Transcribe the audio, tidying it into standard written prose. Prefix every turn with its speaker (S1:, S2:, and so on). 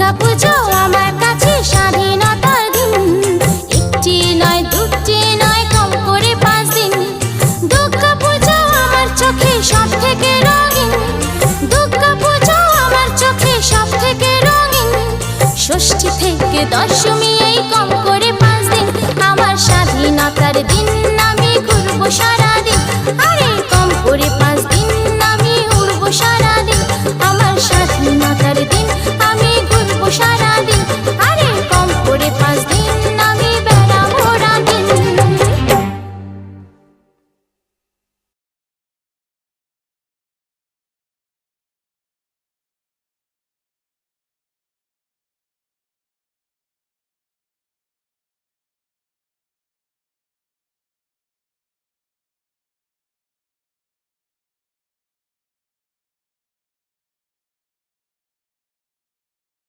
S1: দুর্গা পুজো আমার কাছে স্বাধীনতার দিন। একটি নয় দুটি নয় কম করে 5 দিন। দুর্গা পুজো আমার চোখে সব থেকে রঙিন। দুর্গা পুজো আমার চোখে সব থেকে রঙিন। ষষ্ঠী থেকে দশমী এই কম করে 5 দিন। আমার স্বাধীনতার দিন আমি ঘুরবো সারাদিন। আরে